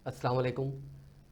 अस्सलाम वालेकुम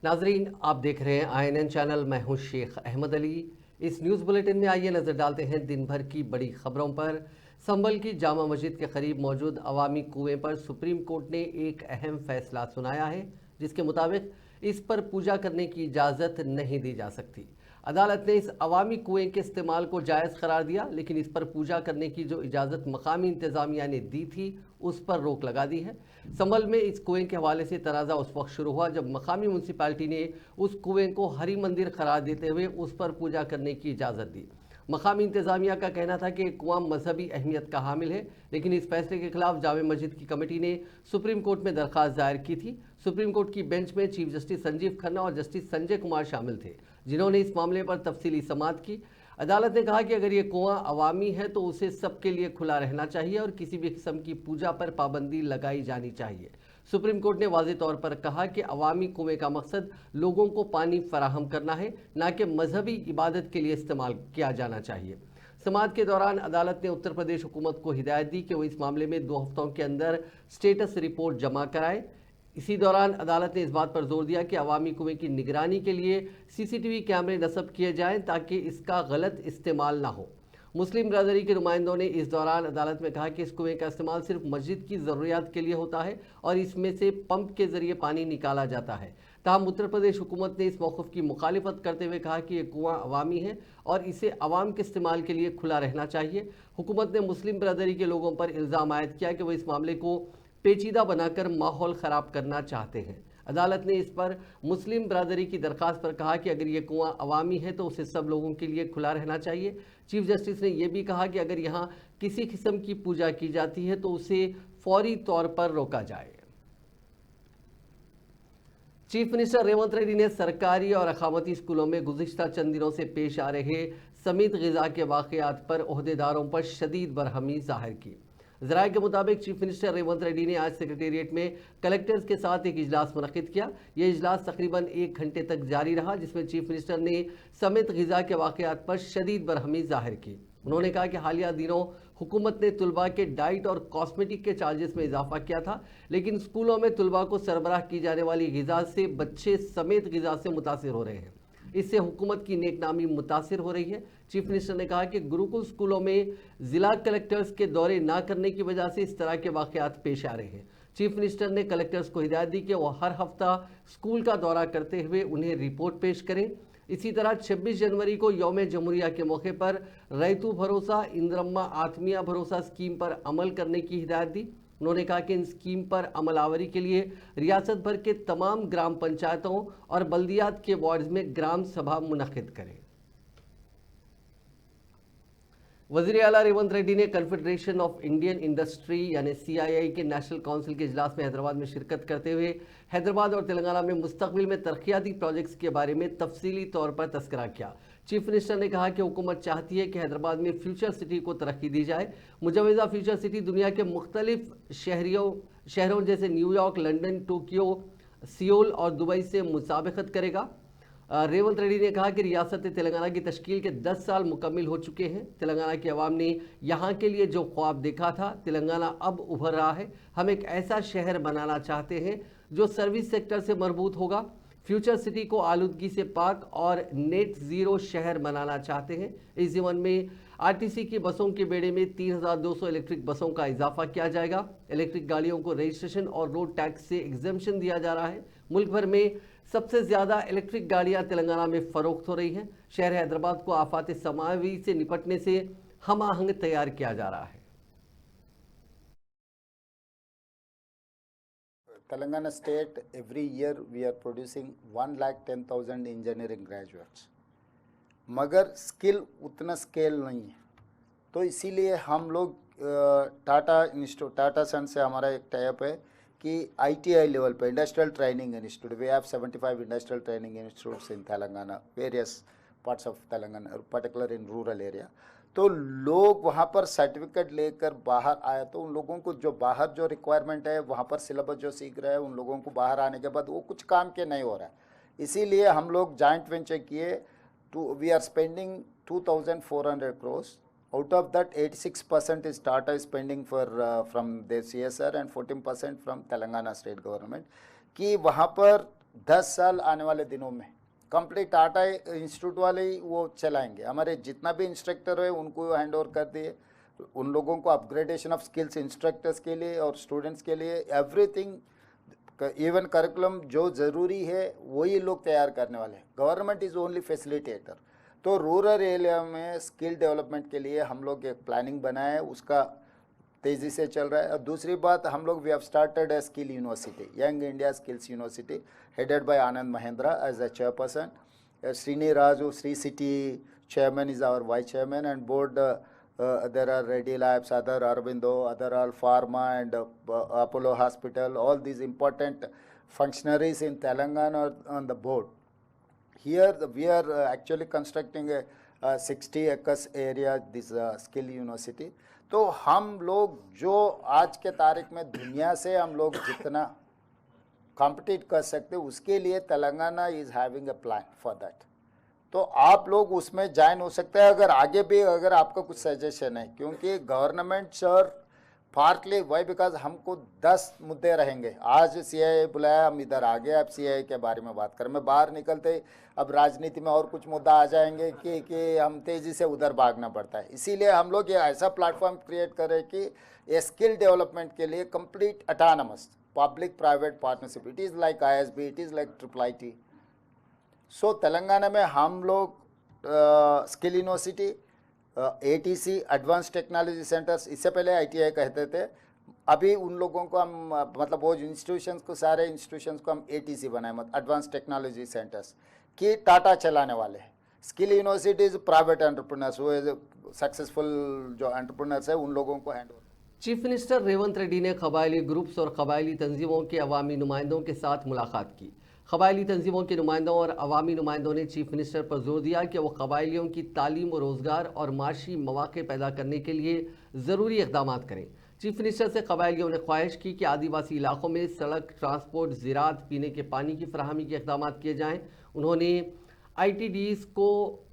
नाजरीन, आप देख रहे हैं INN चैनल। मैं हूं शेख अहमद अली। इस न्यूज़ बुलेटिन में आइए नज़र डालते हैं दिन भर की बड़ी खबरों पर। संभल की जामा मस्जिद के करीब मौजूद अवामी कुएं पर सुप्रीम कोर्ट ने एक अहम फैसला सुनाया है, जिसके मुताबिक इस पर पूजा करने की इजाज़त नहीं दी जा सकती। अदालत ने इस अवामी कुएं के इस्तेमाल को जायज़ करार दिया, लेकिन इस पर पूजा करने की जो इजाज़त मकामी इंतज़ामिया ने दी थी उस पर रोक लगा दी है। संभल में इस कुएं के हवाले से तनाज़ा उस वक्त शुरू हुआ जब मकामी म्यूनसिपालिटी ने उस कुएं को हरी मंदिर करार देते हुए उस पर पूजा करने की इजाज़त दी। मकामी इंतज़ामिया का कहना था कि कुआं मजहबी अहमियत का हामिल है, लेकिन इस फैसले के खिलाफ जामे मस्जिद की कमेटी ने सुप्रीम कोर्ट में दरख्वास्त दायर की थी। सुप्रीम कोर्ट की बेंच में चीफ जस्टिस संजीव खन्ना और जस्टिस संजय कुमार शामिल थे, जिन्होंने इस मामले पर तफसीली समाअत की। अदालत ने कहा कि अगर ये कुआं अवामी है तो उसे सबके लिए खुला रहना चाहिए और किसी भी किस्म की पूजा पर पाबंदी लगाई जानी चाहिए। सुप्रीम कोर्ट ने वाज़ेह तौर पर कहा कि अवामी कुएं का मकसद लोगों को पानी फराहम करना है, न कि मजहबी इबादत के लिए इस्तेमाल किया जाना चाहिए। समाअत के दौरान अदालत ने उत्तर प्रदेश हुकूमत को हिदायत दी कि वो इस मामले में 2 हफ्तों के अंदर स्टेटस रिपोर्ट जमा कराए। इसी दौरान अदालत ने इस बात पर जोर दिया कि अवामी कुएं की निगरानी के लिए CCTV कैमरे नस्ब किए जाएं ताकि इसका गलत इस्तेमाल ना हो। मुस्लिम बरादरी के नुमाइंदों ने इस दौरान अदालत में कहा कि इस कुएं का इस्तेमाल सिर्फ मस्जिद की ज़रूरियात के लिए होता है और इसमें से पंप के जरिए पानी निकाला जाता है। ताहम उत्तर प्रदेश हुकूमत ने इस मौक़िफ़ की मुखालिफत करते हुए कहा कि यह कुआं अवामी है और इसे अवाम के इस्तेमाल के लिए खुला रहना चाहिए। हुकूमत ने मुस्लिम बरादरी के लोगों पर इल्ज़ाम आयद किया कि वह इस मामले को पेचीदा बनाकर माहौल ख़राब करना चाहते हैं। अदालत ने इस पर मुस्लिम बरादरी की दरख्वास्त पर कहा कि अगर ये कुआं अवामी है तो उसे सब लोगों के लिए खुला रहना चाहिए। चीफ जस्टिस ने यह भी कहा कि अगर यहाँ किसी किस्म की पूजा की जाती है तो उसे फौरी तौर पर रोका जाए। चीफ मिनिस्टर रेवंत रेड्डी ने सरकारी और अखामती स्कूलों में गुज़िश्ता चंद दिनों से पेश आ रहे समीत ग़िज़ा के वाक़यात पर ओहदेदारों पर शदीद बरहमी ज़ाहिर की। ज़राए के मुताबिक चीफ मिनिस्टर रेवंत रेड्डी ने आज सेक्रेटेरिएट में कलेक्टर्स के साथ एक इजलास मुनक़िद किया। यह इजलास तकरीबन 1 घंटे तक जारी रहा, जिसमें चीफ मिनिस्टर ने समेत ग़िज़ा के वाक़यात पर शदीद बरहमी ज़ाहिर की। उन्होंने कहा कि हालिया दिनों हुकूमत ने तुलबा के डाइट और कॉस्मेटिक के चार्जेस में इजाफा किया था, लेकिन स्कूलों में तुलबा को सरबराह की जाने वाली ग़िज़ा से बच्चे समेत ग़िज़ा से मुतासिर हो रहे हैं। इससे हुकूमत की नेकनामी मुतासिर हो रही है। चीफ मिनिस्टर ने कहा कि गुरुकुल स्कूलों में ज़िला कलेक्टर्स के दौरे ना करने की वजह से इस तरह के वाक़यात पेश आ रहे हैं। चीफ मिनिस्टर ने कलेक्टर्स को हिदायत दी कि वह हर हफ्ता स्कूल का दौरा करते हुए उन्हें रिपोर्ट पेश करें। इसी तरह 26 जनवरी को यौम जमहूरिया के मौके पर रैतु भरोसा इंद्रम्मा आत्मीय भरोसा स्कीम पर अमल करने की हिदायत दी। उन्होंने कहा कि इन स्कीम पर अमलावरी के लिए रियासत भर के तमाम ग्राम पंचायतों और बल्दियात के वार्ड्स में ग्राम सभा मुनक़िद करें। वज़ीर आला रेवंत रेड्डी ने कन्फेडरेशन ऑफ इंडियन इंडस्ट्री यानी CII के नेशनल काउंसिल के इजलास में हैदराबाद में शिरकत करते हुए हैदराबाद और तेलंगाना में मुस्तकबिल में तरक्याती प्रोजेक्ट्स के बारे में तफसीली तौर पर तस्करा किया। चीफ मिनिस्टर ने कहा कि हुकूमत चाहती है कि हैदराबाद में फ्यूचर सिटी को तरक्की दी जाए। मुजवज़ा फ्यूचर सिटी दुनिया के मुख्तलिफ शहरों जैसे न्यूयॉर्क, लंदन, टोक्यो, सियोल और दुबई से मुसाबकत करेगा। रेवंत रेड्डी ने कहा कि रियासत तेलंगाना की तश्कील के 10 साल मुकम्मिल हो चुके हैं। तेलंगाना की आवाम ने यहाँ के लिए जो ख्वाब देखा था, तेलंगाना अब उभर रहा है। हम एक ऐसा शहर बनाना चाहते हैं जो सर्विस सेक्टर से मरबूत होगा। फ्यूचर सिटी को आलूदगी से पाक और नेट ज़ीरो शहर बनाना चाहते हैं। इस ज़िमन में RTC की बसों के बेड़े में 3200 इलेक्ट्रिक बसों का इजाफा किया जाएगा। इलेक्ट्रिक गाड़ियों को रजिस्ट्रेशन और रोड टैक्स से एग्जम्पशन दिया जा रहा है। मुल्क भर में सबसे ज़्यादा इलेक्ट्रिक गाड़ियाँ तेलंगाना में फ़रोख्त हो रही हैं। शहर हैदराबाद को आफात समावी से निपटने से हम आहंग तैयार किया जा रहा है। Telangana state, every year we are producing 1,10,000 engineering graduates, मगर स्किल उतना स्केल नहीं है। तो इसीलिए हम लोग टाटा सन से हमारा एक टाइप है कि ITI लेवल पे industrial training institute, we have 75 industrial training institutes in Telangana, various parts of Telangana, particular in rural area. तो लोग वहाँ पर सर्टिफिकेट लेकर बाहर आए, तो उन लोगों को जो बाहर जो रिक्वायरमेंट है, वहाँ पर सिलेबस जो सीख रहे हैं, उन लोगों को बाहर आने के बाद वो कुछ काम के नहीं हो रहा है। इसीलिए हम लोग जॉइंट वेंचर किए, we are spending 2,400 crores. Out of that, 86% is Tata spending for from their CSR and 14% from Telangana state government. कि वहाँ पर 10 साल आने वाले दिनों में कंप्लीट टाटा इंस्टीट्यूट वाले ही वो चलाएंगे। हमारे जितना भी इंस्ट्रक्टर है उनको हैंड ओवर कर दिए, उन लोगों को अपग्रेडेशन ऑफ स्किल्स इंस्ट्रक्टर्स के लिए और स्टूडेंट्स के लिए एवरीथिंग, इवन करिकुलम जो ज़रूरी है वही लोग तैयार करने वाले हैं। Government is only facilitator. तो रूरल एरिया में स्किल डेवलपमेंट के लिए हम लोग एक प्लानिंग बनाए, उसका तेज़ी से चल रहा है। और दूसरी बात, हम लोग we have started a skill university, young India skills university, headed by Anand Mahindra as a chairperson. Srini Raju, Sri City chairman is our vice chairman, and board there are Reddy Labs, other Aurobindo, other all Pharma and Apollo Hospital, all these important functionaries in Telangana are on the board. Here we are actually constructing a 60 acres area, this skill university. तो हम लोग जो आज के तारीख में दुनिया से हम लोग जितना कॉम्पिटिट कर सकते उसके लिए Telangana is having a plan for that. तो आप लोग उसमें ज्वाइन हो सकते हैं अगर आगे भी अगर आपका कुछ सजेशन है, क्योंकि government sir partly why because हमको 10 मुद्दे रहेंगे। आज सीआईए बुलाया, हम इधर आ गए, अब सीआईए के बारे में बात करें। मैं बाहर निकलते अब राजनीति में और कुछ मुद्दा आ जाएंगे कि हम तेज़ी से उधर भागना पड़ता है। इसीलिए हम लोग ये ऐसा प्लेटफॉर्म क्रिएट करें कि ये स्किल डेवलपमेंट के लिए complete autonomous public private partnership, it is like ISB, it is like IIIT। सो तेलंगाना में हम लोग skill university, ATC advance technology centres, इससे पहले ITI कहते थे, अभी उन लोगों को हम मतलब वो इंस्टीट्यूशंस को, सारे इंस्टीट्यूशंस को हम ATC बनाए, मतलब एडवांस टेक्नोलॉजी सेंटर्स की टाटा चलाने वाले हैं। स्किल यूनिवर्सिटीज प्राइवेट एंटरप्रेन्योर्स, वो सक्सेसफुल जो एंटरप्रेन्योर्स है उन लोगों को hand over. Chief minister Revanth Reddy ने कबायली ग्रुप्स और कबायली तंजीमों के अवामी नुमाइंदों के साथ मुलाकात की। कबायली तंजीमों के नुमाइंदों और अवामी नुमाइंदों ने चीफ मिनिस्टर पर जोर दिया कि वो कबायलियों की तालीम, रोज़गार और माशी मौक़े पैदा करने के लिए ज़रूरी इक़दाम करें। चीफ मिनिस्टर से कबायलियों ने ख्वाहिश की कि आदिवासी इलाकों में सड़क, ट्रांसपोर्ट, ज़राअत, पीने के पानी की फराहमी के इक़दाम किए जाएँ। उन्होंने ITDs को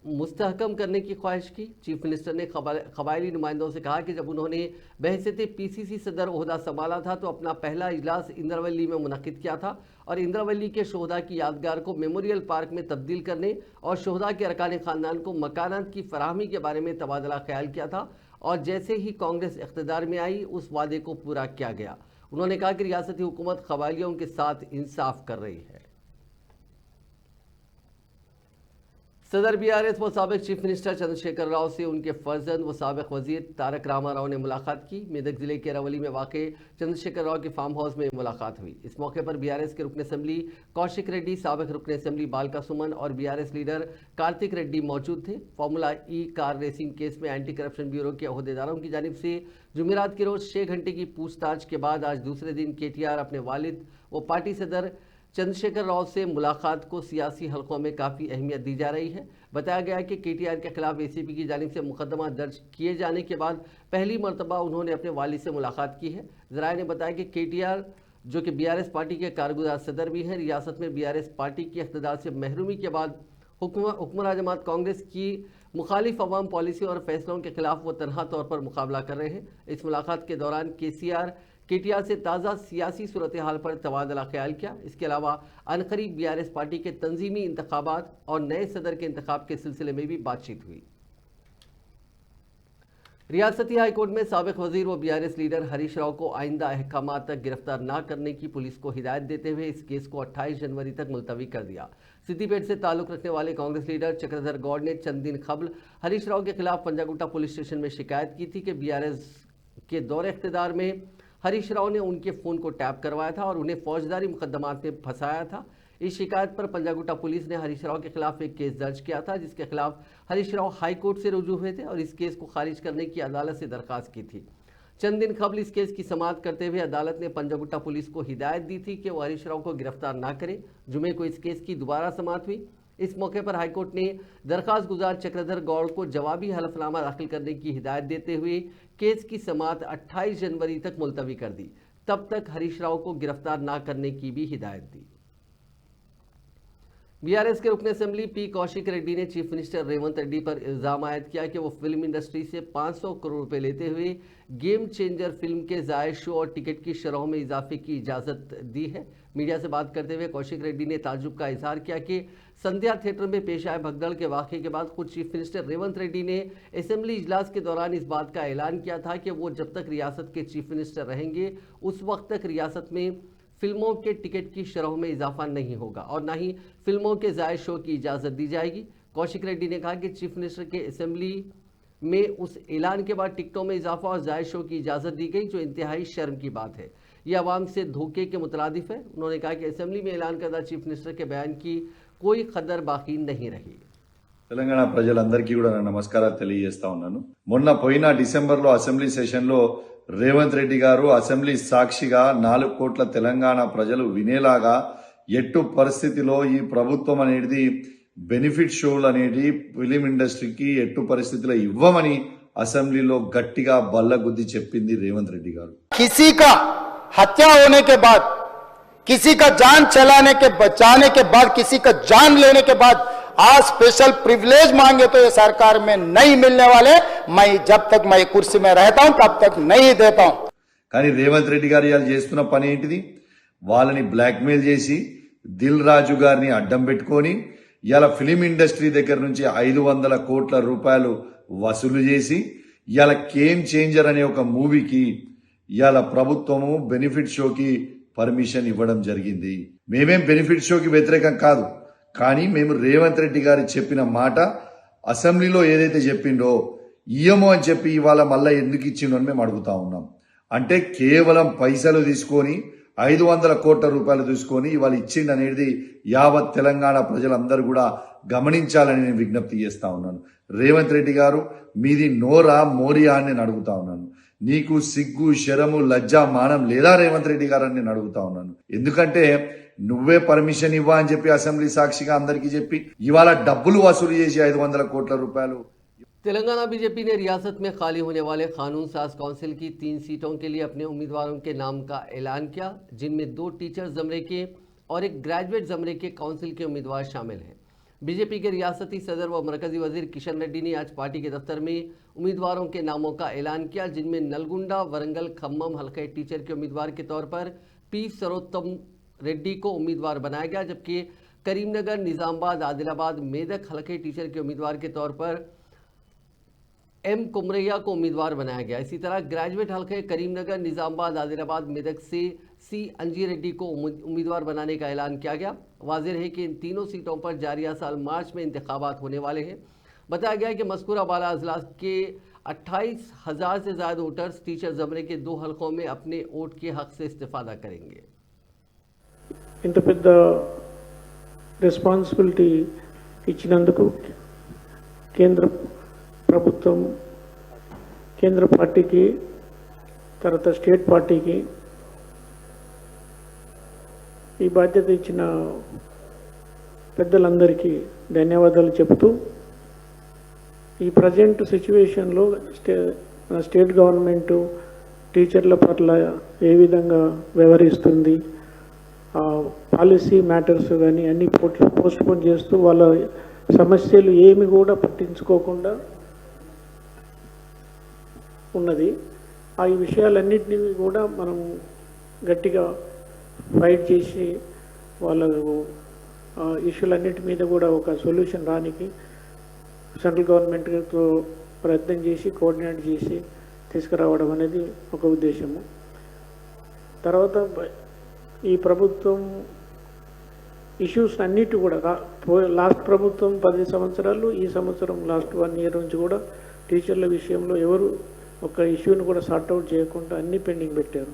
मुस्तहकम करने की ख्वाहिश की। चीफ मिनिस्टर ने कबायली नुमाइंदों से कहा कि जब उन्होंने बहैसियत PCC सदर ओहदा संभाला था तो अपना पहला इजलास इंद्रावली में मुनक़िद किया था और इंद्रावली के शोहदा की यादगार को मेमोरियल पार्क में तब्दील करने और शोहदा के अरकान ख़ानदान को मकानात की फराहमी के बारे में तबादला ख्याल किया था, और जैसे ही कांग्रेस इक़्तिदार में आई उस वादे को पूरा किया गया। उन्होंने कहा कि रियासती हुकूमत कबायलियों के साथ इंसाफ कर रही है। सदर BRS व साबिक चीफ मिनिस्टर चंद्रशेखर राव से उनके फर्जंद व साबिक वजीर तारक रामा राव ने मुलाकात की। मेदक जिले के अरावली में वाक़ चंद्रशेखर राव के फार्म हाउस में मुलाकात हुई। इस मौके पर BRS के रुकन असम्बली कौशिक रेड्डी, साबिक रुकन असम्बली बालका सुमन और BRS लीडर कार्तिक रेड्डी मौजूद थे। Formula E car racing case में एंटी करप्शन ब्यूरो के अहदेदारों की जानिब से जुमेरात के रोज़ 6 घंटे की पूछताछ के बाद आज दूसरे दिन KTR अपने वालिद व पार्टी सदर चंद्रशेखर राव से मुलाकात को सियासी हलकों में काफ़ी अहमियत दी जा रही है। बताया गया कि KTR के खिलाफ ACP की जानिब से मुकदमा दर्ज किए जाने के बाद पहली मरतबा उन्होंने अपने वालिद से मुलाकात की है। ज़राए ने बताया कि KTR, जो कि BRS पार्टी के कारगुजार सदर भी हैं, रियासत में BRS पार्टी की इक़्तिदार से महरूमी के बाद हुक्मरान जमात कांग्रेस की मुखालिफ अवाम पॉलिसी और फैसलों के खिलाफ वो तनहा तौर पर मुकाबला कर रहे हैं। इस मुलाकात के दौरान KTR से ताज़ा सियासी सूरत हाल पर तबादला ख्याल किया। इसके अलावा अनकरीब BRS पार्टी के तंजीमी इंतखाबात और नए सदर के इंतखाब के सिलसिले में भी बातचीत हुई। रियासती हाई कोर्ट में साबिक वजीर व BRS लीडर हरीश राव को आइंदा अहकामात तक गिरफ्तार न करने की पुलिस को हिदायत देते हुए इस केस को 28 जनवरी तक मुलतवी कर दिया। सिद्दीपेट से ताल्लुक़ रखने वाले कांग्रेस लीडर चक्रधर गौड़ ने चंद दिन कबल हरीश राव के खिलाफ पंजागुट्टा पुलिस स्टेशन में शिकायत की थी कि BRS के दौरे इख्तिदार में हरीश राव ने उनके फ़ोन को टैप करवाया था और उन्हें फौजदारी मुकदमात में फंसाया था। इस शिकायत पर पंजागुट्टा पुलिस ने हरीश राव के खिलाफ एक केस दर्ज किया था, जिसके खिलाफ हरीश राव हाई कोर्ट से रुजू हुए थे और इस केस को खारिज करने की अदालत से दरख्वास्त की थी। चंद दिन कबल इस केस की समाअत करते हुए अदालत ने पंजागुट्टा पुलिस को हिदायत दी थी कि वह हरीश राव को गिरफ्तार न करे। जुमे को इस केस की दोबारा समाअत हुई। इस मौके पर हाईकोर्ट ने दरख्वास्त गुजार चक्रधर गौड़ को जवाबी हलफनामा दाखिल करने की हिदायत देते हुए केस की समाअत 28 जनवरी तक मुलतवी कर दी। तब तक हरीश राव को गिरफ्तार न करने की भी हिदायत दी। बीआरएस के रुकन असेंबली पी कौशिक रेड्डी ने चीफ मिनिस्टर रेवंत रेड्डी पर इल्जाम आयद किया कि वो फिल्म इंडस्ट्री से 500 करोड़ रुपए लेते हुए गेम चेंजर फिल्म के जायज शो और टिकट की शरहों में इजाफे की इजाज़त दी है। मीडिया से बात करते हुए कौशिक रेड्डी ने ताज्जुब का इजहार किया कि संध्या थिएटर में पेश आए भगदड़ के वाक़े के बाद खुद चीफ मिनिस्टर रेवंत रेड्डी ने असेंबली इजलास के दौरान इस बात का ऐलान किया था कि वो जब तक रियासत के चीफ मिनिस्टर रहेंगे उस वक्त तक रियासत में फिल्मों के टिकट की शरहों में इजाफा नहीं होगा और न ही फिल्मों के जायज शो की इजाज़त दी जाएगी। कौशिक रेड्डी ने कहा कि चीफ मिनिस्टर के असेंबली में उस ऐलान के बाद टिकटों में इजाफा और जायज शो की इजाज़त दी गई, जो इंतहाई शर्म की बात है। यह आवाम से धोखे के मुतरादिफ है। उन्होंने कहा कि असेंबली में ऐलान करदा चीफ मिनिस्टर के बयान की कोई कदर बाकी नहीं रही। తెలంగాణ ప్రజలందరికీ కూడా నా నమస్కారాలు తెలియజేస్తా ఉన్నాను. మొన్న పోయిన డిసెంబర్లో అసెంబ్లీ సెషన్లో రేవంత్ రెడ్డి గారు అసెంబ్లీ సాక్షిగా 4 కోట్ల తెలంగాణ ప్రజలు వినేలాగా ఎట్టు పరిస్థితిలో ఈ ప్రభుత్వం అనేది బెనిఫిట్ షోలు అనేది ఫిలిం ఇండస్ట్రీకి ఎట్టు పరిస్థితిలో ఇవ్వమని అసెంబ్లీలో గట్టిగా బల్లగుద్ది చెప్పింది రేవంత్ రెడ్డి గారు. किसी का हत्या होने के बाद, किसी का जान चलाने के बचाने के बाद, किसी का जान लेने के बाद आज स्पेशल प्रिविलेज मांगे तो ये सरकार में नहीं मिलने वाले। मैं जब तक मैं कुर्सी में रहता हूं तब तक नहीं देता हूं. కానీ రేవంత్ రెడ్డి గారు ఇవాళ చేస్తున్న పని ఏంటిది? వాళ్ళని బ్లాక్మెయిల్ చేసి దిల్ రాజు గారిని అడ్డం పెట్టుకొని ఇవాళ ఫిలిం ఇండస్ట్రీ దగ్గర నుంచి 500 కోట్ల రూపాయలు వసూలు చేసి ఇవాళ గేమ్ చేంజర్ అనే ఒక మూవీకి ఇవాళ ప్రభుత్వము బెనిఫిట్ షోకి పర్మిషన్ ఇవ్వడం జరిగింది. మేమేం బెనిఫిట్ షోకి వ్యతిరేకం కాదు, కానీ మేము రేవంత్ రెడ్డి గారు చెప్పిన మాట అసెంబ్లీలో ఏదైతే చెప్పిండో ఇయ్యమో అని చెప్పి ఇవాళ మళ్ళీ ఎందుకు ఇచ్చిండో అని మేము అడుగుతా ఉన్నాం. అంటే కేవలం పైసలు తీసుకొని 500 కోట్ల రూపాయలు తీసుకొని ఇవాళ ఇచ్చిండు అనేది యావత్ తెలంగాణ ప్రజలందరూ కూడా గమనించాలని నేను విజ్ఞప్తి చేస్తా ఉన్నాను. రేవంత్ రెడ్డి గారు మీది నోరా మోరియా అని నేను అడుగుతా ఉన్నాను. నీకు సిగ్గు శరము లజ్జ మానం లేదా రేవంత్ రెడ్డి గారు అని నేను అడుగుతా ఉన్నాను. ఎందుకంటే నువ్వే పర్మిషన్ ఇవ్వా అని చెప్పి అసెంబ్లీ సాక్షిగా అందరికీ చెప్పి ఇవాళ డబ్బులు వసూలు చేసి 500 కోట్ల రూపాయలు. तेलंगाना बीजेपी ने रियासत में खाली होने वाले कानून साज काउंसिल की 3 सीटों के लिए अपने उम्मीदवारों के नाम का ऐलान किया, जिनमें 2 टीचर जमरे के और एक ग्रेजुएट जमरे के काउंसिल के उम्मीदवार शामिल हैं। बीजेपी के रियासती सदर व मरकजी वजीर किशन रेड्डी ने आज पार्टी के दफ्तर में उम्मीदवारों के नामों का ऐलान किया, जिनमें नलगुंडा वरंगल खम्मम हल्के टीचर के उम्मीदवार के तौर पर पी सरोत्तम रेड्डी को उम्मीदवार बनाया गया, जबकि करीमनगर निजामाबाद आदिलाबाद मेदक हल्के टीचर के उम्मीदवार के तौर पर एम कुमरैया को उम्मीदवार बनाया गया। इसी तरह ग्रेजुएट हल्के करीमनगर निजामाबाद आदिलाबाद मेदक से सी अंजी रेड्डी को उम्मीदवार बनाने का ऐलान किया गया। वाज़ेह है कि इन तीनों सीटों पर जारिया साल मार्च में इंतखाबात होने वाले हैं। बताया गया कि मज़कूरा बाला अजलास के 28,000 से ज़्यादा वोटर्स टीचर जमरे के 2 हल्कों में अपने वोट के हक से इस्तेफादा करेंगे। ఇంత పెద్ద రెస్పాన్సిబిలిటీ ఇచ్చినందుకు కేంద్ర ప్రభుత్వం, కేంద్ర పార్టీకి, తర్వాత స్టేట్ పార్టీకి ఈ బాధ్యత ఇచ్చిన పెద్దలందరికీ ధన్యవాదాలు చెబుతూ, ఈ ప్రజెంట్ సిచ్యువేషన్లో స్టేట్ గవర్నమెంటు టీచర్ల పట్ల ఏ విధంగా వ్యవహరిస్తుంది, పాలసీ మ్యాటర్స్ కానీ అన్నీ పోస్ట్పోన్ చేస్తూ వాళ్ళ సమస్యలు ఏమి కూడా పట్టించుకోకుండా ఉన్నది. ఆ ఈ విషయాలన్నింటినీ కూడా మనం గట్టిగా ఫైట్ చేసి వాళ్ళ ఇష్యూలన్నిటి మీద కూడా ఒక సొల్యూషన్ రానికి సెంట్రల్ గవర్నమెంట్తో ప్రయత్నం చేసి కోఆర్డినేట్ చేసి తీసుకురావడం అనేది ఒక ఉద్దేశము. తర్వాత ఈ ప్రభుత్వం ఇష్యూస్ అన్నిటి కూడా లాస్ట్ ప్రభుత్వం 10 సంవత్సరాలు, ఈ సంవత్సరం లాస్ట్ 1 ఇయర్ నుంచి కూడా టీచర్ల విషయంలో ఎవరు ఒక ఇష్యూని కూడా సార్ట్అవుట్ చేయకుండా అన్నీ పెండింగ్ పెట్టారు.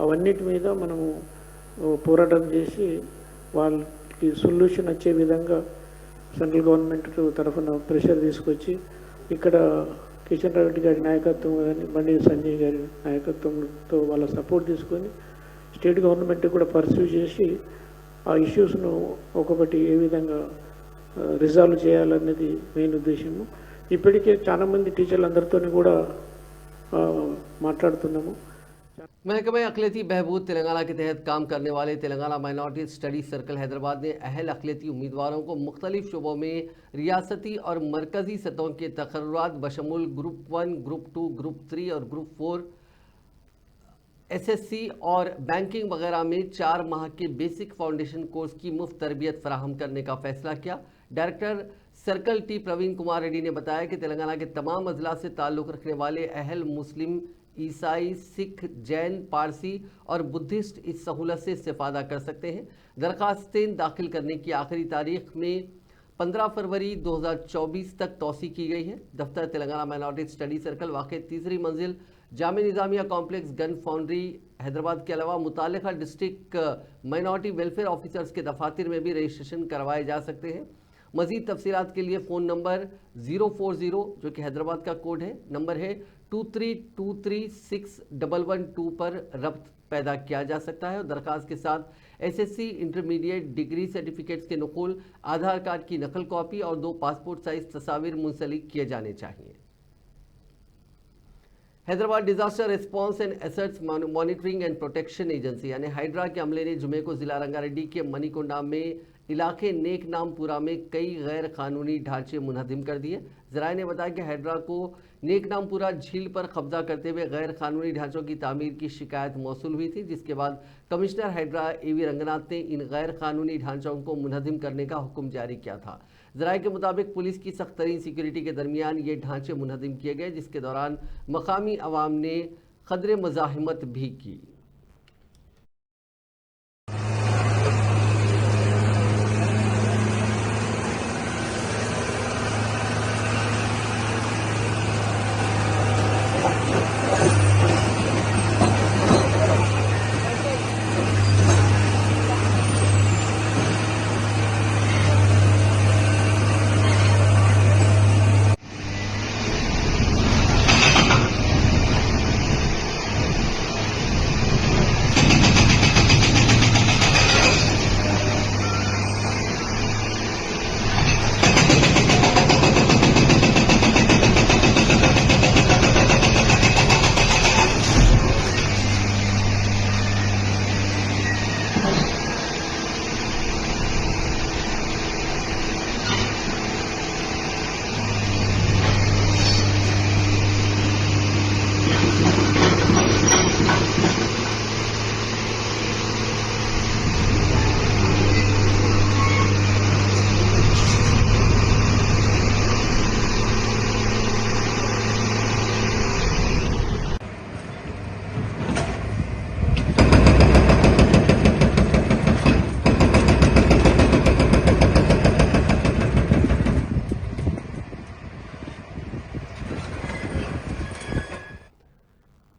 అవన్నిటి మీద మనము పోరాటం చేసి వాళ్ళకి సొల్యూషన్ వచ్చే విధంగా సెంట్రల్ గవర్నమెంట్ తరఫున ప్రెషర్ తీసుకొచ్చి ఇక్కడ కిషన్ రెడ్డి గారి నాయకత్వం కానీ బండి సంజయ్ గారి నాయకత్వంతో వాళ్ళ సపోర్ట్ తీసుకొని స్టేట్ గవర్నమెంట్ కూడా పర్సూ చేసి ఆ ఇష్యూస్ను ఒక్కొక్కటి ఏ విధంగా రిజాల్వ్ చేయాలన్నది మెయిన్ ఉద్దేశము. ఇప్పటికే చాలామంది టీచర్లందరితో కూడా మాట్లాడుతున్నాము. महकमे अक़लियती बहबूद तेलंगाना के तहत काम करने वाले Telangana minority study circle Hyderabad ने अहल अक़लियती उम्मीदवारों को मुख्तलिफ शोबों में रियासती और मरकज़ी सतहों के तक़र्रुरात बशमूल ग्रुप 1, ग्रुप 2, ग्रुप 3 और ग्रुप 4 SSC और बैंकिंग वगैरह में 4 माह के बेसिक फाउंडेशन कोर्स की मुफ्त तरबियत फराहम करने का फैसला किया। Director circle T Praveen Kumar Reddy ने बताया कि तेलंगाना के तमाम अजला से ताल्लुक़ रखने वाले अहल मुस्लिम, ईसाई, सिख, जैन, पारसी और बुद्धिस्ट इस सहूलत से इस्तेफादा कर सकते हैं। दरखास्तें दाखिल करने की आखिरी तारीख में 15 फरवरी 2024 तक तौसी की गई है। दफ्तर तेलंगाना माइनॉरिटी स्टडी सर्कल वाक़ तीसरी मंजिल Jamia Nizamia complex gun foundry Hyderabad के अलावा मुतालिका डिस्ट्रिक्ट माइनॉरिटी वेलफेयर ऑफिसर्स के दफातर में भी रजिस्ट्रेशन करवाए जा सकते हैं। मज़ीद तफसीलात के लिए फ़ोन नंबर 040 जो कि हैदराबाद का कोड है, नंबर है 23236112 पर रब्त पैदा किया जा सकता है और दरख्वास्त के साथ SSC इंटरमीडिएट डिग्री सर्टिफिकेट्स के नकुल, आधार कार्ड की नकल कॉपी और 2 पासपोर्ट साइज तस्वीर मुंसलिक किए जाने चाहिए। Hyderabad disaster response and assets monitoring and protection agency यानी हाइड्रा के अमले ने जुमे को जिला रंगारेड्डी के मनीकोंडा में इलाके नेक नामपुरा में कई गैर कानूनी ढांचे मुनहदिम कर दिए। जराये ने बताया कि हाइड्रा को नेक नामपुरा झील पर कब्जा करते हुए गैर कानूनी ढांचों की तामीर की शिकायत मौसूल हुई थी, जिसके बाद कमिश्नर हाइड्रा AV रंगनाथ ने इन गैर कानूनी ढांचों को मुनहदिम करने का हुक्म जारी किया था। जराये के मुताबिक पुलिस की सख्त तरीन सिक्योरिटी के दरमियान ये ढांचे मुनहदिम किए गए, जिसके दौरान मकामी अवाम ने खदरे मज़ाहिमत भी की।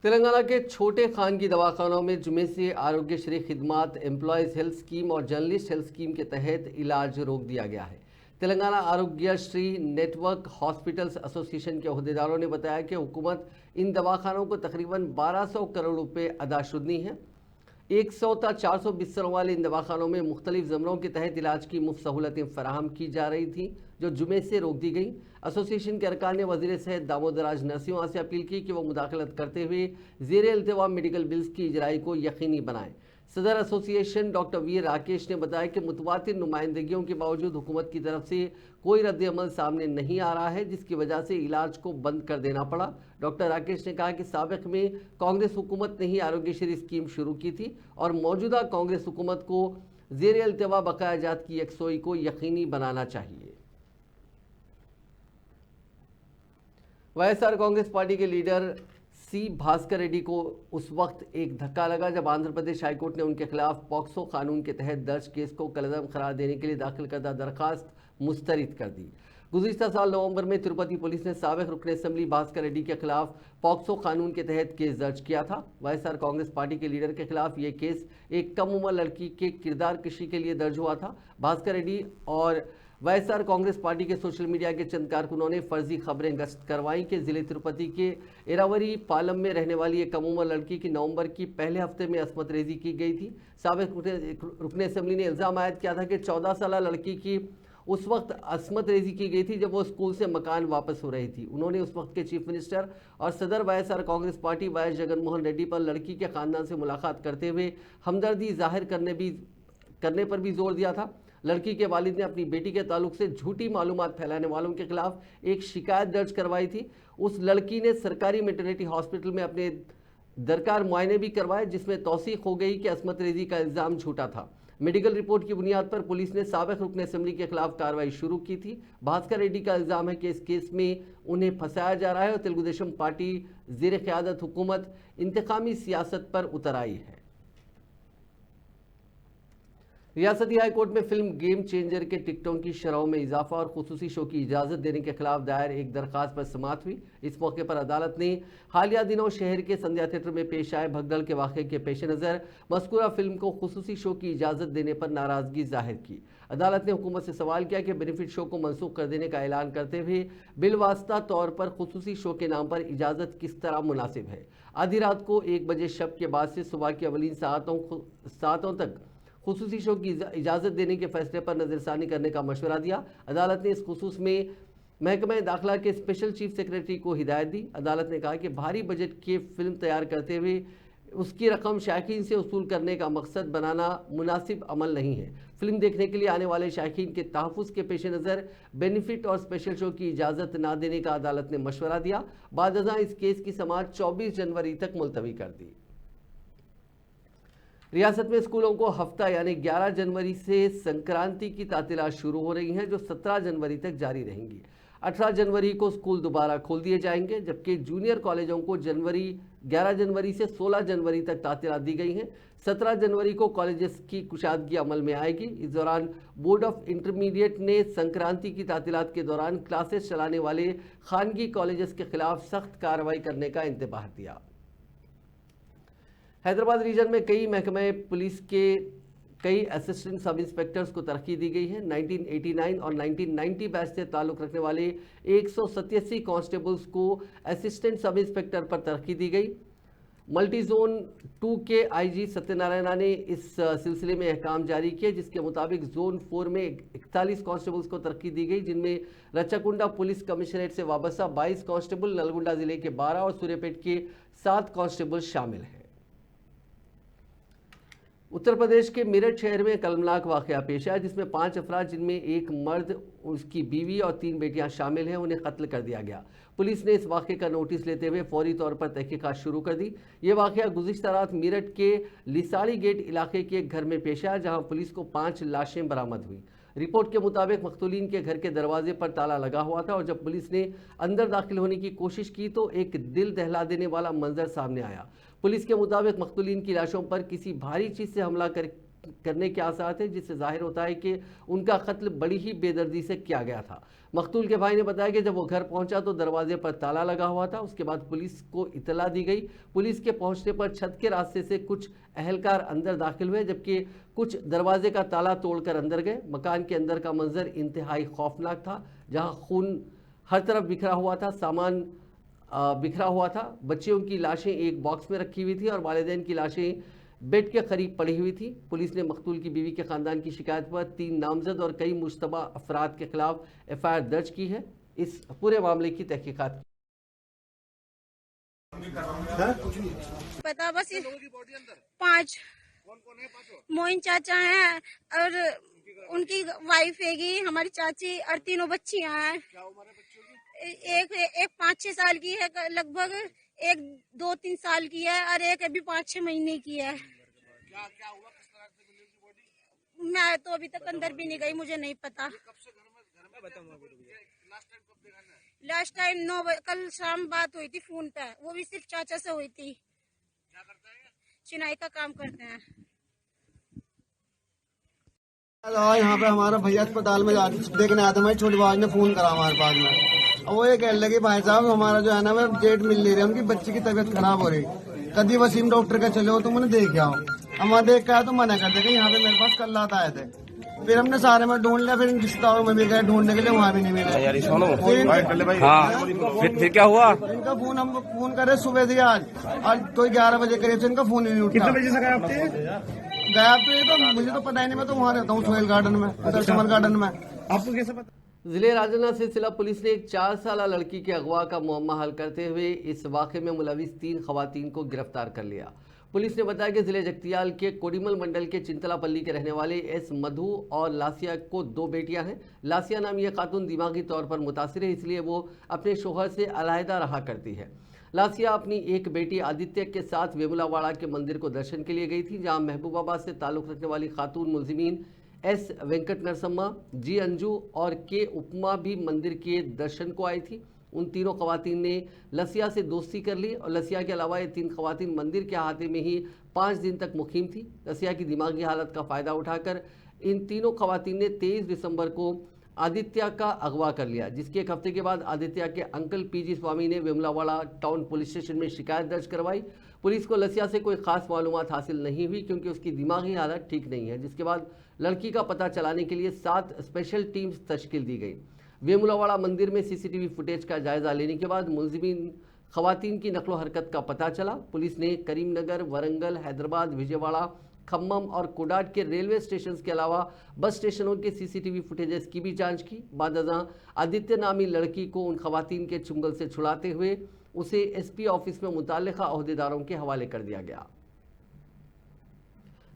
तेलंगाना के छोटे खानगी दवाखानों में जुमे से आरोग्यश्री खिदमात, एम्प्लॉयज़ हेल्थ स्कीम और जर्नलिस्ट हेल्थ स्कीम के तहत इलाज रोक दिया गया है। Telangana Aarogyasri network hospitals association के अहदेदारों ने बताया कि हुकूमत इन दवाखानों को तकरीबन 1200 करोड़ रुपए अदाशुदनी है। 100 ता 400 बिस्तरों वाले इन दवाखानों में मुख्तलिफ ज़मरों के तहत इलाज की मुफ्त सहूलतें फराहम की जा रही थी, जो जुमे से रोक दी गई। एसोसिएशन के अरकान ने वज़ीर सेहत दामोदराज नरसिम्हा से अपील की कि वो मुदाखलत करते हुए ज़ेर इल्तिवा मेडिकल बिल्स की इजराई को यकीनी बनाएं। सदर एसोसिएशन डॉक्टर वी राकेश ने बताया कि मुतवातिर नुमाइंदगियों के बावजूद हुकूमत की तरफ से कोई रद्द-ए-अमल सामने नहीं आ रहा है, जिसकी वजह से इलाज को बंद कर देना पड़ा। डॉक्टर राकेश ने कहा कि साबिक़ में कांग्रेस हुकूमत ने ही आरोग्यश्री स्कीम शुरू की थी और मौजूदा कांग्रेस हुकूमत को ज़ेर इल्तिवा बकाया जात की यकसोई को यकीनी बनाना चाहिए। YSR कांग्रेस पार्टी के लीडर C भास्कर रेड्डी को उस वक्त एक धक्का लगा जब आंध्र प्रदेश हाईकोर्ट ने उनके खिलाफ पॉक्सो कानून के तहत दर्ज केस को कलअदम करार देने के लिए दाखिल करदा दरखास्त मुस्तरद कर दी। गुज़िश्ता साल नवंबर में तिरुपति पुलिस ने साबिक़ रुकन असम्बली भास्कर रेड्डी के खिलाफ पॉक्सो कानून के तहत केस दर्ज किया था। YSR कांग्रेस पार्टी के लीडर के खिलाफ ये केस एक कम उम्र लड़की के किरदार कशी के लिए दर्ज हुआ था। भास्कर रेड्डी और YSR कांग्रेस पार्टी के सोशल मीडिया के चंद कारकुनों ने फर्जी खबरें गश्त करवाई कि जिले तिरुपति के एरावरी पालम में रहने वाली एक कम उम्र लड़की की नवंबर की पहले हफ्ते में असमत रेजी की गई थी। साबिक़ रुकन असम्बली ने इल्ज़ाम आयद किया था कि 14 साल लड़की की उस वक्त असमत रेजी की गई थी जब वो स्कूल से मकान वापस हो रही थी। उन्होंने उस वक्त के चीफ मिनिस्टर और सदर YSR Congress Party YS Jaganmohan Reddy पर लड़की के खानदान से मुलाकात करते हुए हमदर्दी जाहिर करने पर भी जोर दिया था। लड़की के वालिद ने अपनी बेटी के ताल्लुक से झूठी मालूमात फैलाने वालों के खिलाफ एक शिकायत दर्ज करवाई थी। उस लड़की ने सरकारी मैटरनिटी हॉस्पिटल में अपने दरकार मुआयने भी करवाए, जिसमें तौसीक हो गई कि असमत रेजी का इल्ज़ाम झूठा था। मेडिकल रिपोर्ट की बुनियाद पर पुलिस ने साबिक रुकन असेंबली के खिलाफ कार्रवाई शुरू की थी। भास्कर रेड्डी का इल्ज़ाम है कि इस केस में उन्हें फंसाया जा रहा है और तेलुगु देशम पार्टी ज़ेर क़यादत हुकूमत इंतकामी सियासत पर उतर आई है। रियासती हाई कोर्ट में फिल्म गेम चेंजर के टिकटों की शरहों में इजाफा और खुसूसी शो की इजाज़त देने के खिलाफ दायर एक दरखास्त पर समाअत हुई। इस मौके पर अदालत ने हालिया दिनों शहर के संध्या थिएटर में पेश आए भगदड़ के वाक़े के पेश नज़र मज़कूरा फिल्म को खुसूसी शो की इजाज़त देने पर नाराज़गी जाहिर की। अदालत ने हुकूमत से सवाल किया कि बेनिफिट शो को मनसूख कर देने का ऐलान करते हुए बिलवास्ता तौर पर खुसूसी शो के नाम पर इजाज़त किस तरह मुनासिब है। आधी रात को 1 बजे शब के बाद से सुबह की अवलीन सातों तक खुसूसी शो की इजाज़त देने के फैसले पर नज़रसानी करने का मशवरा दिया। अदालत ने इस खुसूस में महकमा दाखिला के स्पेशल चीफ सेक्रेटरी को हिदायत दी। अदालत ने कहा कि भारी बजट की फिल्म तैयार करते हुए उसकी रकम शायकीन से वसूल करने का मकसद बनाना मुनासिब अमल नहीं है। फिल्म देखने के लिए आने वाले शायकीन के तहफ़्फ़ुज़ के पेश नज़र बेनिफिट और स्पेशल शो की इजाज़त ना देने का अदालत ने मशवरा दिया। बादअज़ां इस केस की समाअत 24 जनवरी तक मुलतवी कर दी। रियासत में स्कूलों को हफ्ता यानी 11 जनवरी से संक्रांति की तातीलात शुरू हो रही हैं, जो 17 जनवरी तक जारी रहेंगी। 18 जनवरी को स्कूल दोबारा खोल दिए जाएंगे, जबकि जूनियर कॉलेजों को 11 जनवरी से 16 जनवरी तक तातीलात दी गई हैं। 17 जनवरी को कॉलेजेस की कुशादगी अमल में आएगी। इस दौरान बोर्ड ऑफ इंटरमीडिएट ने संक्रांति की तातीलात के दौरान क्लासेस चलाने वाले खानगी कॉलेजेस के खिलाफ सख्त कार्रवाई करने का इंतबाह दिया। हैदराबाद रीजन में कई महकमे पुलिस के कई असिस्टेंट सब इंस्पेक्टर्स को तरक्की दी गई है। 1989 और 1990 बैच से ताल्लुक़ रखने वाले 187 कांस्टेबल्स को असिस्टेंट सब इंस्पेक्टर पर तरक्की दी गई। मल्टी जोन 2 के आईजी सत्यनारायणा ने इस सिलसिले में अहकाम जारी किए, जिसके मुताबिक जोन 4 में 41 कांस्टेबल्स को तरक्की दी गई, जिनमें रच्चाकुंडा पुलिस कमिश्नरेट से वाबस्ता 22 कांस्टेबल, नलगुंडा जिले के 12 और सूर्यापेट के 7 कांस्टेबल शामिल हैं। उत्तर प्रदेश के मेरठ शहर में कलमनाक वाक़या पेश आया, जिसमें 5 अफराद, जिनमें एक मर्द, उसकी बीवी और 3 बेटियां शामिल हैं, उन्हें कत्ल कर दिया गया। पुलिस ने इस वाक़े का नोटिस लेते हुए फौरी तौर पर तहकीकात शुरू कर दी। ये वाक़या गुज़िश्ता रात मेरठ के लिसाड़ी गेट इलाके के एक घर में पेश आया, जहां पुलिस को 5 लाशें बरामद हुई। रिपोर्ट के मुताबिक मख्तूलीन के घर के दरवाजे पर ताला लगा हुआ था और जब पुलिस ने अंदर दाखिल होने की कोशिश की तो एक दिल दहला देने वाला मंजर सामने आया। पुलिस के मुताबिक मख्तूलीन की लाशों पर किसी भारी चीज़ से हमला करने के आसार थे, जिससे जाहिर होता है कि उनका कत्ल बड़ी ही बेदर्दी से किया गया था। मकतूल के भाई ने बताया कि जब वो घर पहुंचा तो दरवाजे पर ताला लगा हुआ था। उसके बाद पुलिस को इतला दी गई। पुलिस के पहुंचने पर छत के रास्ते से कुछ अहलकार अंदर दाखिल हुए, जबकि कुछ दरवाजे का ताला तोड़कर अंदर गए। मकान के अंदर का मंजर इंतहाई खौफनाक था, जहां खून हर तरफ बिखरा हुआ था, सामान बिखरा हुआ था। बच्चियों की लाशें एक बॉक्स में रखी हुई थी और वालिदैन की लाशें बेड के करीब पड़ी हुई थी। पुलिस ने मकतूल की बीवी के खानदान की शिकायत पर 3 नामजद और कई मुश्तबा अफराद के खिलाफ FIR दर्ज की है। इस पूरे मामले की तहकीकात पता बस 5 मोइन चाचा हैं और उनकी वाइफ हैगी, हमारी चाची और 3 बच्चियां हैं। एक 5-6 साल की है लगभग, एक 2-3 साल की है और एक अभी 5-6 महीने की है। क्या हुआ, किस तरह से मिली उनकी बॉडी? मैं तो अभी तक अंदर भी नहीं गई, मुझे नहीं पता। कब से घर में लास्ट टाइम 9 बजे कल शाम बात हुई थी फोन पे, वो भी सिर्फ चाचा से हुई थी। क्या करते हैं? चिनाई का काम करते हैं। यहाँ पे हमारा भैया अस्पताल में देखने आया था, हमारी छोटी भाई ने फोन करा हमारे पास में। वो ये कहने लगे भाई साहब हमारा जो है ना मैं डेट मिल नहीं रही, उनकी बच्ची की तबीयत खराब हो रही, कभी वसीम डॉक्टर का चले हो तो मैंने देख आओ। हमारा देख के आया तो मना कर देगा, यहाँ पे मेरे पास कल रात आए थे। फिर हमने सारे में ढूंढ लिया, फिर रिश्तेदारों में भी गए ढूंढने के लिए, वहाँ भी नहीं मिले। फिर क्या हुआ? इनका फोन हम फोन करे सुबह से आज कोई 11 बजे करीब से इनका फोन ही नहीं उठा। कितने बजे से गए गया तो ये तो मुझे तो पता ही नहीं, मैं तो वहाँ रहता हूँ सोहेल गार्डन में, समर गार्डन में। आपको कैसे पता? जिले राजन्ना से जिला पुलिस ने एक 4 साला लड़की के अगवा का मुअम्मा हल करते हुए इस वाक़े में मुलविस 3 खवातीन को गिरफ्तार कर लिया। पुलिस ने बताया कि जिले जगतियाल के कोडिमल मंडल के चिंतलापल्ली के रहने वाले एस मधु और लासिया को 2 बेटियां हैं। लासिया नाम यह खातून दिमागी तौर पर मुतासिर है, इसलिए वो अपने शोहर से अलहदा रहा करती है। लासिया अपनी एक बेटी आदित्य के साथ वेमुलावाड़ा के मंदिर को दर्शन के लिए गई थी, जहां महबूबाबाद से ताल्लुक़ रखने वाली खातून मुलजिमीन एस वेंकट नरसम्मा, जी अंजू और के उपमा भी मंदिर के दर्शन को आई थी। उन तीनों खवातीन ने लसिया से दोस्ती कर ली और लसिया के अलावा ये 3 खवातीन मंदिर के अहाते में ही 5 दिन तक मुकीम थी। लसिया की दिमागी हालत का फ़ायदा उठाकर इन तीनों खवातीन ने 23 दिसंबर को आदित्य का अगवा कर लिया, जिसके एक हफ्ते के बाद आदित्य के अंकल पीजी स्वामी ने वेमुलावाड़ा टाउन पुलिस स्टेशन में शिकायत दर्ज करवाई। पुलिस को लसिया से कोई खास मालूमात हासिल नहीं हुई क्योंकि उसकी दिमागी हालत ठीक नहीं है, जिसके बाद लड़की का पता चलाने के लिए 7 स्पेशल टीम्स तश्कील दी गई। वेमुलावाड़ा मंदिर में सीसीटीवी फुटेज का जायजा लेने के बाद मुलजिमीन खवातीन की नकलो हरकत का पता चला। पुलिस ने करीमनगर, वरंगल, हैदराबाद, विजयवाड़ा, खम्मम और कोडाट के रेलवे स्टेशन के अलावा बस स्टेशनों के सीसीटीवी फुटेजेस की भी जांच की। बादअज़ां आदित्य नामी लड़की को उन खवातीन के चुंगल से छुड़ाते हुए उसे एसपी ऑफिस में मुताल्लिका अहदेदारों के हवाले कर दिया गया।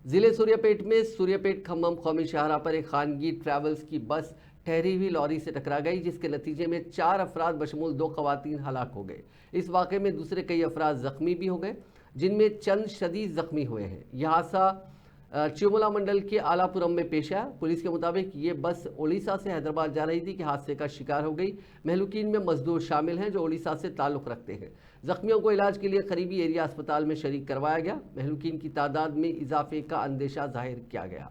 जिले सूर्यापेट में सूर्यापेट खम्मम कौमी शाहरा पर एक खानगी ट्रैवल्स की बस ठहरी हुई लॉरी से टकरा गई, जिसके नतीजे में 4 अफराद बशमूल 2 खवातीन हलाक हो गए। इस वाक़े में दूसरे कई अफराद जख्मी भी हो गए, जिनमें चंद शदीद जख्मी हुए हैं। यह हादसा चिमुला मंडल के आलापुरम में पेश आया। पुलिस के मुताबिक ये बस ओडिशा से हैदराबाद जा रही थी कि हादसे का शिकार हो गई। महलूकीन में मजदूर शामिल हैं जो ओडिशा से ताल्लुक़ रखते हैं। जख्मियों को इलाज के लिए करीबी एरिया अस्पताल में शरीक करवाया गया। महलूकीन की तादाद में इजाफे का अंदेशा जाहिर किया गया।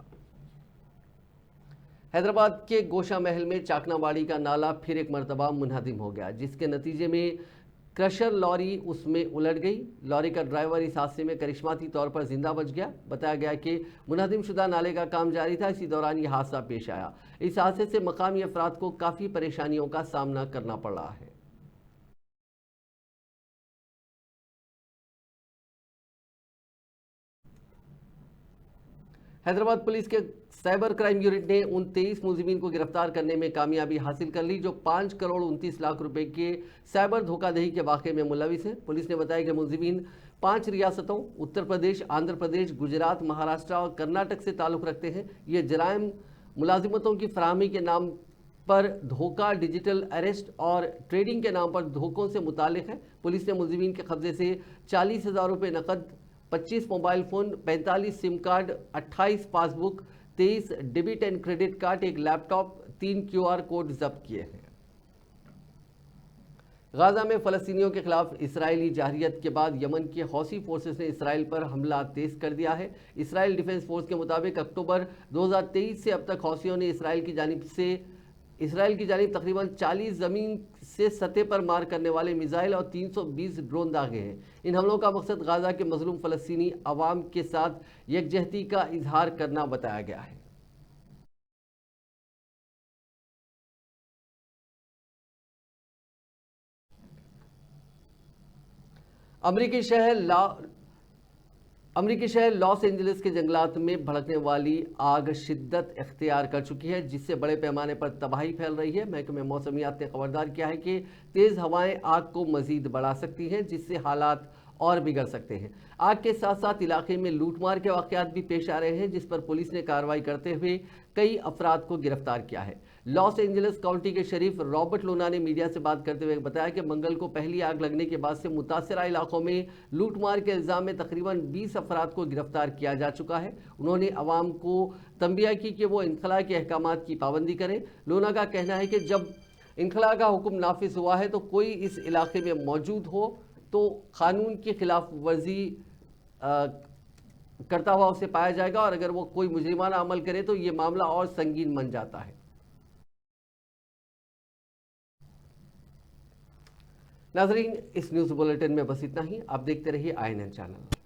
हैदराबाद के गोशा महल में चाकनाबाड़ी का नाला फिर एक मरतबा मुनहदिम हो गया, जिसके नतीजे में क्रशर लॉरी उसमें उलट गई। लॉरी का ड्राइवर इस हादसे में करिश्माती तौर पर जिंदा बच गया। बताया गया कि मुनहदिम शुदा नाले का काम जारी था, इसी दौरान यह हादसा पेश आया। इस हादसे से मकामी अफराद को काफ़ी परेशानियों का सामना करना पड़ रहा है। हैदराबाद पुलिस के साइबर क्राइम यूनिट ने उन 23 मुलजिमीन को गिरफ्तार करने में कामयाबी हासिल कर ली जो 5 करोड़ 29 लाख रुपए के साइबर धोखाधड़ी के वाक़े में मुलविस हैं। पुलिस ने बताया कि मुलजिमीन 5 रियासतों उत्तर प्रदेश, आंध्र प्रदेश, गुजरात, महाराष्ट्र और कर्नाटक से ताल्लुक़ रखते हैं। ये जराइम मुलाजिमतों की फराहमी के नाम पर धोखा, डिजिटल अरेस्ट और ट्रेडिंग के नाम पर धोखों से मुताल्लिक़ है। पुलिस ने मुलजिमीन के कब्जे से 40,000 रुपये नकद, 25 mobile phone, 45 SIM card, 28 passbook, 23 debit and credit card, एक लैपटॉप, 3 QR कोड जब्त किए हैं। गाजा में फ़लस्तीनियों के खिलाफ इसराइली जारहियत के बाद यमन के हौसी फोर्सेस ने इसराइल पर हमला तेज़ कर दिया है। इसराइल डिफेंस फोर्स के मुताबिक अक्टूबर 2023 से अब तक हौसियों ने इसराइल की जानिब तकरीबन 40 ज़मीन से सतह पर मार करने वाले मिसाइल और 320 ड्रोन दागे हैं। इन हमलों का मकसद गाजा के मजलूम फ़लस्तीनी अवाम के साथ यकजहती का इजहार करना बताया गया है। अमरीकी शहर लॉस एंजलिस के जंगलात में भड़कने वाली आग शिद्दत इख्तियार कर चुकी है, जिससे बड़े पैमाने पर तबाही फैल रही है। महकमे मौसमियात ने खबरदार किया है कि तेज़ हवाएं आग को मज़ीद बढ़ा सकती हैं, जिससे हालात और बिगड़ सकते हैं। आग के साथ साथ इलाके में लूटमार के वाक़यात भी पेश आ रहे हैं, जिस पर पुलिस ने कार्रवाई करते हुए कई अफराद को गिरफ्तार किया है। लॉस एंजलिस काउंटी के शरीफ रॉबर्ट लूना ने मीडिया से बात करते हुए बताया कि मंगल को पहली आग लगने के बाद से मुतासरा इलाकों में लूटमार के इल्ज़ाम में तकरीबन 20 अफराद को गिरफ्तार किया जा चुका है। उन्होंने अवाम को तंबिया की कि वो इनखला के अहकामात की पाबंदी करें। लूना का कहना है कि जब इनखला का हुक्म नाफिज हुआ है तो कोई इस इलाके में मौजूद हो तो कानून की खिलाफ वर्जी करता हुआ उसे पाया जाएगा, और अगर वो कोई मुजरिमाना अमल करे तो ये मामला और संगीन बन जाता है। नाज़रीन, इस न्यूज़ बुलेटिन में बस इतना ही। आप देखते रहिए INN चैनल।